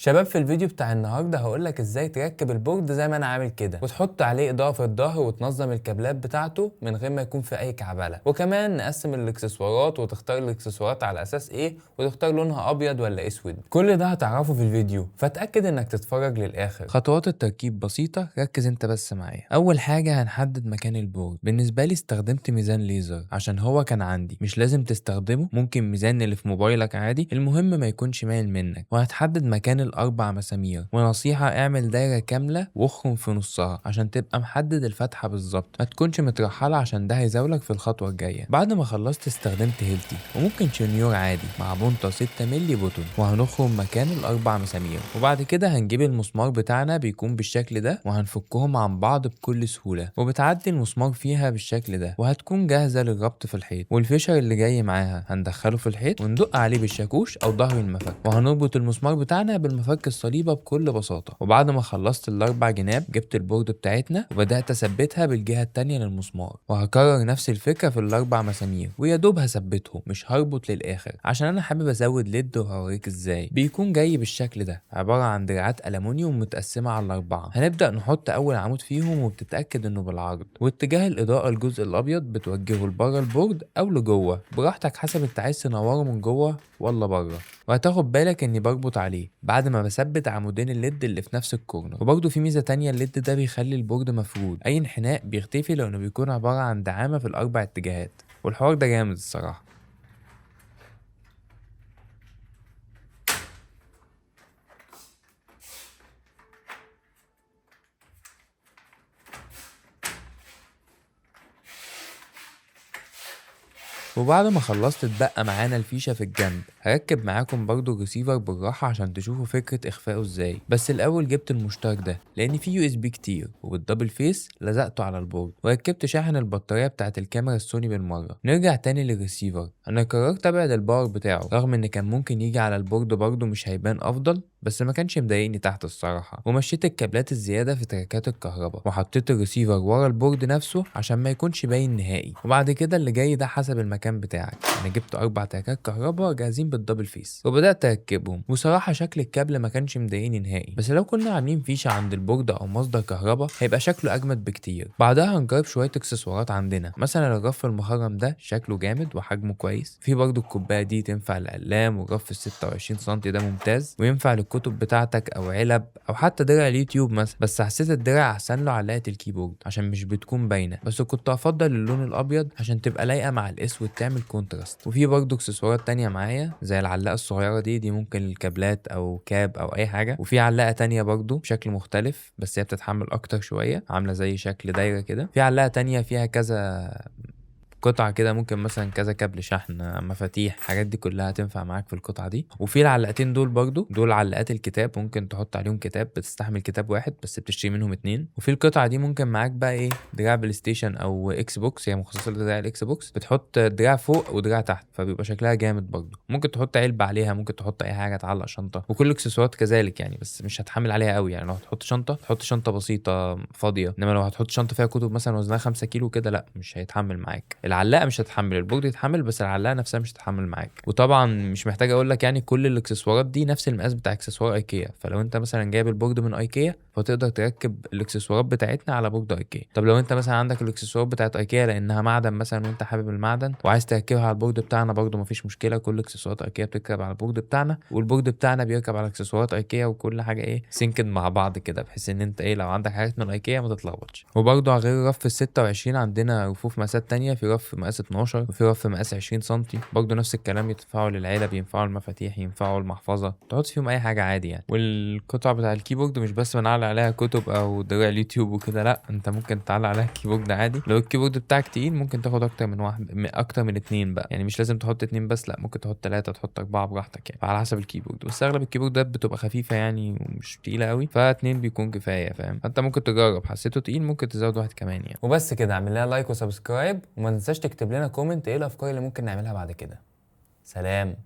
شباب، في الفيديو بتاع النهارده هقولك ازاي تركب البورد زي ما انا عامل كده، وتحط عليه اضاءه في الظهر وتنظم الكابلات بتاعته من غير ما يكون في اي كعبله. وكمان نقسم الاكسسوارات وتختار الاكسسوارات على اساس ايه، وتختار لونها ابيض ولا اسود. كل ده هتعرفه في الفيديو، فاتاكد انك تتفرج للاخر. خطوات التركيب بسيطه، ركز انت بس معايا. اول حاجه هنحدد مكان البورد. بالنسبه لي استخدمت ميزان ليزر عشان هو كان عندي. مش لازم تستخدمه، ممكن ميزان اللي في موبايلك عادي، المهم ما يكونش مايل منك. وهتحدد مكان الاربع مسامير، ونصيحه اعمل دايره كامله واخرم في نصها عشان تبقى محدد الفتحه بالظبط، ما تكونش مترحله عشان ده هيزاولك في الخطوه الجايه. بعد ما خلصت استخدمت هيلتي وممكن شنيور عادي مع بونطه 6 مللي بوتون، وهنخرم مكان الاربع مسامير. وبعد كده هنجيب المسمار بتاعنا بيكون بالشكل ده، وهنفكهم عن بعض بكل سهوله، وبتعدي المسمار فيها بالشكل ده، وهتكون جاهزه للربط في الحيط. والفيشر اللي جاي معاها هندخله في الحيط وندق عليه بالشاكوش او ظهر المفك، وهنربط المسمار بتاعنا بالمفك الصليبه بكل بساطه. وبعد ما خلصت الاربع جناب جبت البورد بتاعتنا وبدات اثبتها بالجهه التانيه للمسمار، وهكرر نفس الفكره في الاربع مسامير، ويا دوب هثبتهم مش هربط للاخر عشان انا حابب ازود ليد وهوريك ازاي. بيكون جاي بالشكل ده، عباره عن دراعات الومنيوم متقسمه على الاربعه. هنبدا نحط اول عمود فيهم وبتتاكد انه بالعرض، واتجاه الاضاءه الجزء الابيض بتوجهه لبره البورد او لجوه براحتك، حسب انت عايز تنوره من جوه ولا بره. وهتاخد بالك اني بربط عليه بعد ما بثبت عمودين الليد اللي في نفس الكورنر. وبرده في ميزه تانية، الليد ده بيخلي البورد مفرود، اي انحناء بيختفي لانه بيكون عباره عن دعامه في الاربع اتجاهات، والحوار ده جامد الصراحه. وبعد ما خلصت اتبقى معانا الفيشه في الجنب. هركب معاكم برضو الريسيفر بالراحه عشان تشوفوا فكره اخفائه ازاي. بس الاول جبت المشترك ده لان فيه يو اس بي كتير، وبالدبل فيس لزقته على البورد، وركبت شاحن البطاريه بتاعه الكاميرا السوني بالمره. نرجع تاني للريسيفر. انا قررت ابعد الباور بتاعه، رغم ان كان ممكن يجي على البورد برضو مش هيبان افضل، بس ما كانش مضايقني تحت الصراحه. ومشيت الكابلات الزياده في تراكات الكهرباء، وحطيت الريسيفر ورا البورد نفسه عشان ما يكونش باين نهائي. وبعد كده اللي جاي ده حسب المكان بتاعك. انا جبت 4 تراكات كهرباء جاهزين بالدبل فيس وبدات اركبهم. وصراحه شكل الكابل ما كانش مضايقني نهائي، بس لو كنا عاملين فيشه عند البورد او مصدر كهرباء هيبقى شكله اجمد بكتير. بعدها هنجرب شويه اكسسوارات عندنا، مثلا الرف المخرم ده شكله جامد وحجمه كويس. في برضو الكوبايه دي تنفع للأقلام، والرف ال 26 سم ده ممتاز وينفع للكتب بتاعتك او علب او حتى درع اليوتيوب مثلا. بس حسيت الدرع احسن له علقه الكيبورد عشان مش بتكون باينه، بس كنت افضل اللون الابيض عشان تبقى لايقه مع الاسود تعمل كونتراست. وفي برضو اكسسوارات تانية معايا زي العلاقه الصغيره دي ممكن للكابلات او كاب او اي حاجه. وفي علاقه تانية برضو بشكل مختلف بس هي بتتحمل اكتر شويه، عامله زي شكل دايره كده. في علاقه تانية فيها كذا قطعة كده، ممكن مثلا كذا كابل شحن، مفاتيح، الحاجات دي كلها تنفع معاك في القطعة دي. وفي العلاقتين دول برضو، دول علقات الكتاب، ممكن تحط عليهم كتاب، بتستحمل كتاب واحد بس بتشتري منهم 2. وفي القطعة دي ممكن معاك بقى ايه، دراع بلاي ستيشن او اكس بوكس، هي مخصصة لدراع الاكس بوكس، بتحط دراع فوق ودراع تحت فبيبقى شكلها جامد برضو. ممكن تحط علبة عليها، ممكن تحط اي حاجة، تعلق شنطة. وكل الاكسسوارات كذلك يعني، بس مش هتحمل عليها قوي يعني. لو هتحط شنطة تحط شنطة بسيطة فاضية، انما لو هتحط شنطة فيها كتب مثلا وزنها 5 كيلو كده لا، مش هيتحمل معاك. العلاقة مش هتحمل، البورد يتحمل بس العلاقه نفسها مش هتتحمل معاك. وطبعا مش محتاج اقول لك يعني كل الاكسسوارات دي نفس المقاس بتاع اكسسوار ايكيا، فلو انت مثلا جايب البورد من ايكيا فتقدر تركب الاكسسوارات بتاعتنا على بورد ايكيا. طب لو انت مثلا عندك الاكسسوارات بتاعت ايكيا لانها معدن مثلا وانت حابب المعدن وعايز تركبها على البورد بتاعنا، برضو مفيش مشكله، كل اكسسوارات ايكيا بتركب على البورد بتاعنا، والبورد بتاعنا بيركب على اكسسوارات ايكيا، وكل حاجه ايه سينكد مع بعض كده، بحيث ان انت ايه لو عندك حاجات من ايكيا ما تتلخبطش. وبرضو على غير رف ال 26 عندنا رفوف مقاسات تانية، في رف مقاس 12 وفي رف مقاس 20 سم برضه نفس الكلام، ينفعوا للعلب، ينفعوا المفاتيح، ينفعوا المحفظه، تحط فيهم اي حاجه عادي يعني. والقطع بتاع الكيبورد مش بس بنعلق عليها كتب او دراع اليوتيوب وكده، لا انت ممكن تعلق عليها الكيبورد عادي. لو الكيبورد بتاعك تقيل ممكن تاخد اكتر من واحد، اكتر من 2 بقى يعني، مش لازم تحط 2 بس، لا ممكن تحط 3 تحط 4 براحتك يعني، على حسب الكيبورد. بس اغلب الكيبوردات بتبقى خفيفه يعني ومش تقيله قوي، ف2 بيكون كفايه فاهم. فانت ممكن تجرب، حسيته تقيل ممكن تزود واحد كمان يعني. وبس كده، اعمل لنا لايك وسبسكرايب، وما تنساش تكتب لنا كومنت ايه الافكار اللي ممكن نعملها بعد كده. سلام.